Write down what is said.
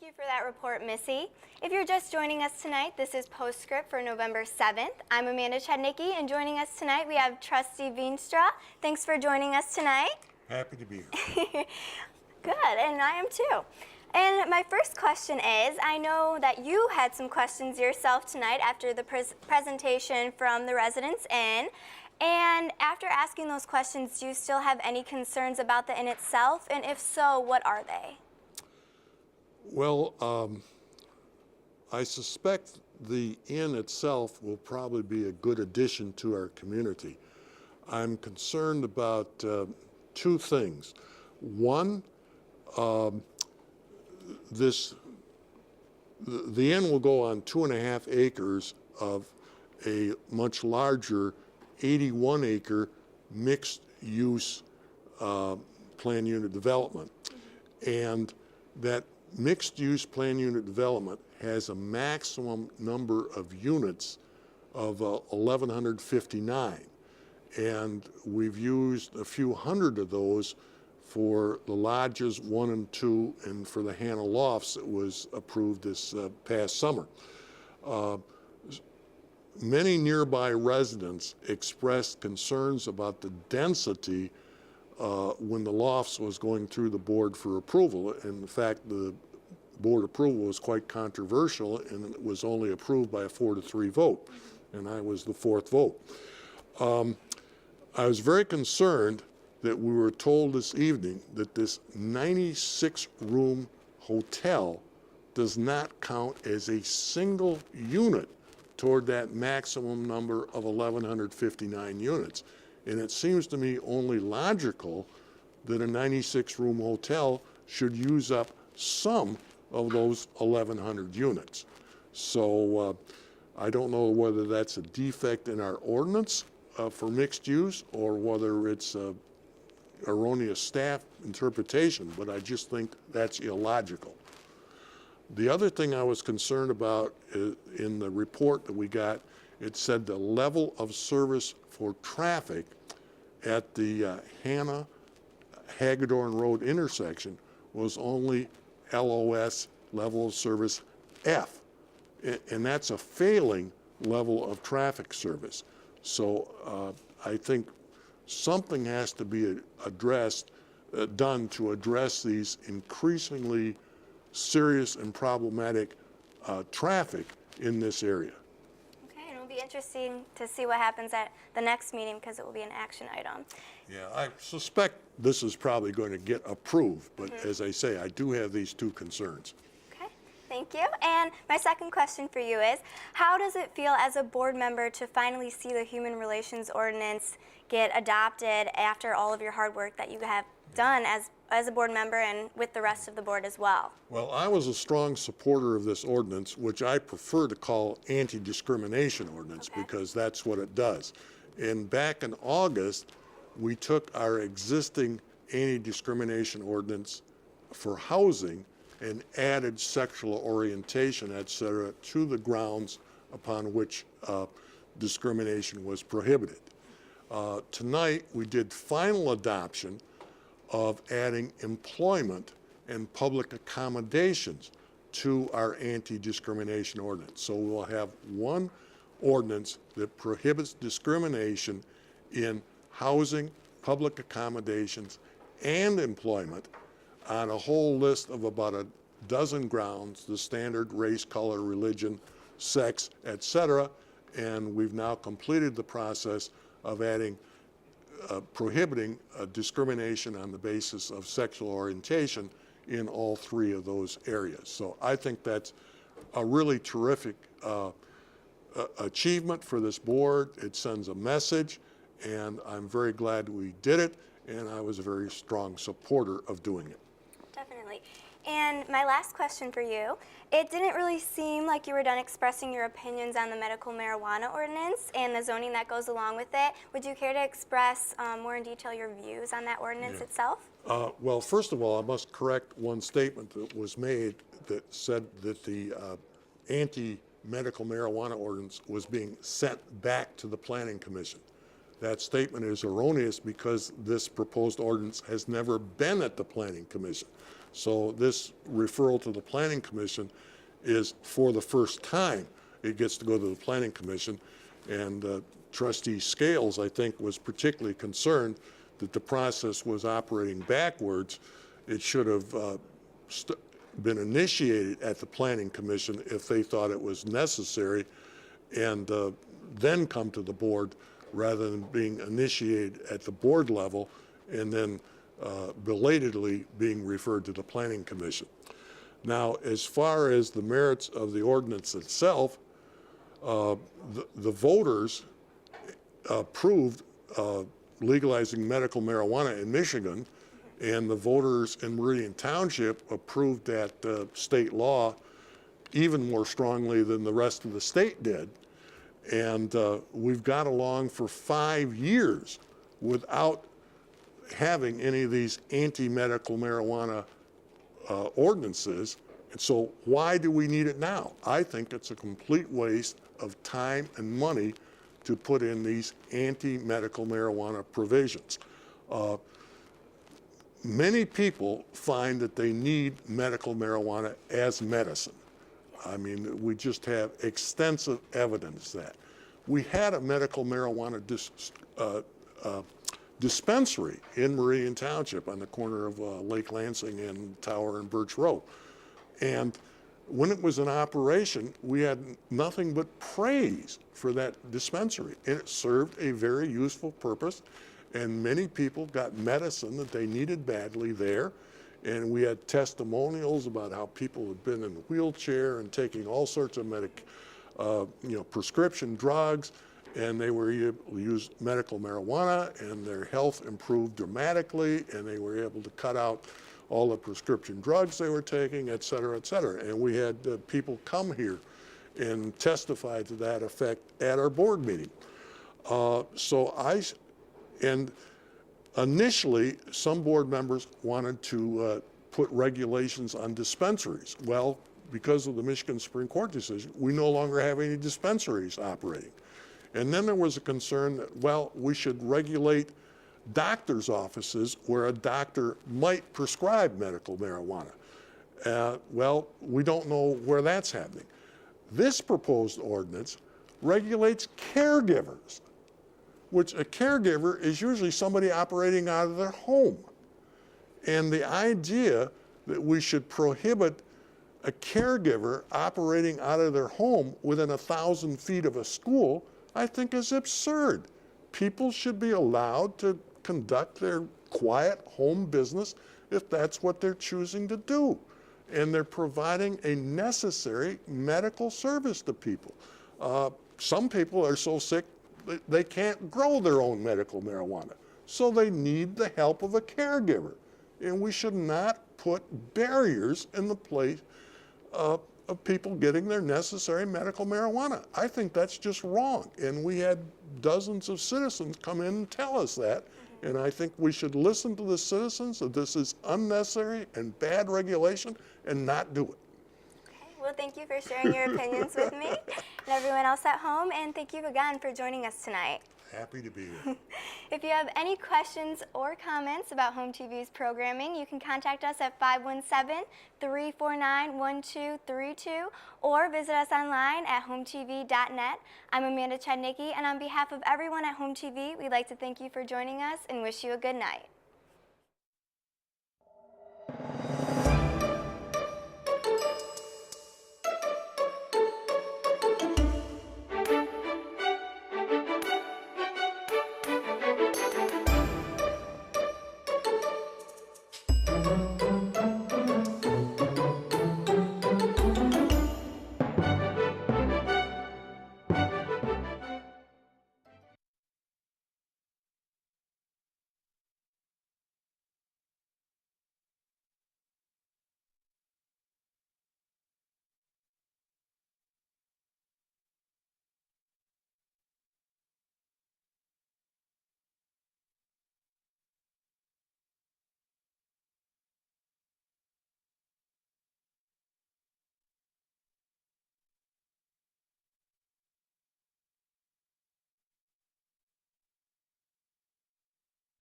you for that report, Missy. If you're just joining us tonight, this is Postscript for November 7th. I'm Amanda Chudnicki, and joining us tonight we have Trustee Veenstra. Thanks for joining us tonight. Happy to be here. Good, and I am too. And my first question is, I know that you had some questions yourself tonight after the presentation from the Residents Inn. And after asking those questions, do you still have any concerns about the inn itself? And if so, what are they? Well, I suspect the inn itself will probably be a good addition to our community. I'm concerned about two things. One, the inn will go on 2.5 acres of a much larger 81-acre mixed-use plan unit development. And that mixed-use plan unit development has a maximum number of units of 1,159. And we've used a few hundred of those for the lodges 1 and 2 and for the Hannah Lofts that was approved this past summer. Many nearby residents expressed concerns about the density when the Lofts was going through the board for approval. In fact, the board approval was quite controversial, and it was only approved by a 4-3 vote, and I was the 4th vote. I was very concerned that we were told this evening that this 96-room hotel does not count as a single unit toward that maximum number of 1,159 units. And it seems to me only logical that a 96-room hotel should use up some of those 1,100 units. So I don't know whether that's a defect in our ordinance for mixed use or whether it's erroneous staff interpretation, but I just think that's illogical. The other thing I was concerned about in the report that we got, it said the level of service for traffic at the Hannah-Hagedorn Road intersection was only LOS, level of service F. And that's a failing level of traffic service. So I think something has to be done to address these increasingly serious and problematic traffic in this area. Okay, and it'll be interesting to see what happens at the next meeting because it will be an action item. Yeah, I suspect this is probably going to get approved, but as I say, I do have these two concerns. Okay, thank you. And my second question for you is, how does it feel as a board member to finally see the Human Relations Ordinance get adopted after all of your hard work that you have done as a board member and with the rest of the board as well? Well, I was a strong supporter of this ordinance, which I prefer to call anti-discrimination ordinance because that's what it does. And back in August, we took our existing anti-discrimination ordinance for housing and added sexual orientation, et cetera, to the grounds upon which discrimination was prohibited. Tonight, we did final adoption of adding employment and public accommodations to our anti-discrimination ordinance. So we'll have one ordinance that prohibits discrimination in housing, public accommodations, and employment on a whole list of about a dozen grounds, the standard race, color, religion, sex, etc. And we've now completed the process of adding prohibiting discrimination on the basis of sexual orientation in all 3 of those areas. So I think that's a really terrific achievement for this board. It sends a message, and I'm very glad we did it, and I was a very strong supporter of doing it. Definitely. And my last question for you, it didn't really seem like you were done expressing your opinions on the medical marijuana ordinance and the zoning that goes along with it. Would you care to express more in detail your views on that ordinance itself? Well, first of all, I must correct one statement that was made that said that the anti-medical marijuana ordinance was being sent back to the Planning Commission. That statement is erroneous because this proposed ordinance has never been at the Planning Commission. So this referral to the Planning Commission is for the first time. It gets to go to the Planning Commission. And Trustee Scales, I think, was particularly concerned that the process was operating backwards. It should have been initiated at the Planning Commission if they thought it was necessary, and then come to the board rather than being initiated at the board level and then belatedly being referred to the Planning Commission. Now, as far as the merits of the ordinance itself, the voters approved legalizing medical marijuana in Michigan, and the voters in Meridian Township approved that state law even more strongly than the rest of the state did. And we've got along for 5 years without having any of these anti-medical marijuana ordinances. And so why do we need it now? I think it's a complete waste of time and money to put in these anti-medical marijuana provisions. Many people find that they need medical marijuana as medicine. I mean, we just have extensive evidence that. We had a medical marijuana dispensary in Meridian Township on the corner of Lake Lansing and Tower and Birch Road. And when it was in operation, we had nothing but praise for that dispensary. And it served a very useful purpose, and many people got medicine that they needed badly there. And we had testimonials about how people had been in a wheelchair and taking all sorts of prescription drugs, and they were able to use medical marijuana, and their health improved dramatically, and they were able to cut out all the prescription drugs they were taking, et cetera, et cetera. And we had people come here and testify to that effect at our board meeting. And initially, some board members wanted to put regulations on dispensaries. Well, because of the Michigan Supreme Court decision, we no longer have any dispensaries operating. And then there was a concern that, well, we should regulate doctor's offices where a doctor might prescribe medical marijuana. Well, we don't know where that's happening. This proposed ordinance regulates caregivers, which a caregiver is usually somebody operating out of their home. And the idea that we should prohibit a caregiver operating out of their home within 1,000 feet of a school, I think is absurd. People should be allowed to conduct their quiet home business if that's what they're choosing to do. And they're providing a necessary medical service to people. Some people are so sick they can't grow their own medical marijuana, so they need the help of a caregiver. And we should not put barriers in the place of people getting their necessary medical marijuana. I think that's just wrong. And we had dozens of citizens come in and tell us that. And I think we should listen to the citizens that this is unnecessary and bad regulation and not do it. Okay, well, thank you for sharing your opinions with me and everyone else at home. And thank you again for joining us tonight. Happy to be here. If you have any questions or comments about Home TV's programming, you can contact us at 517-349-1232 or visit us online at hometv.net. I'm Amanda Chudnicki, and on behalf of everyone at Home TV, we'd like to thank you for joining us and wish you a good night.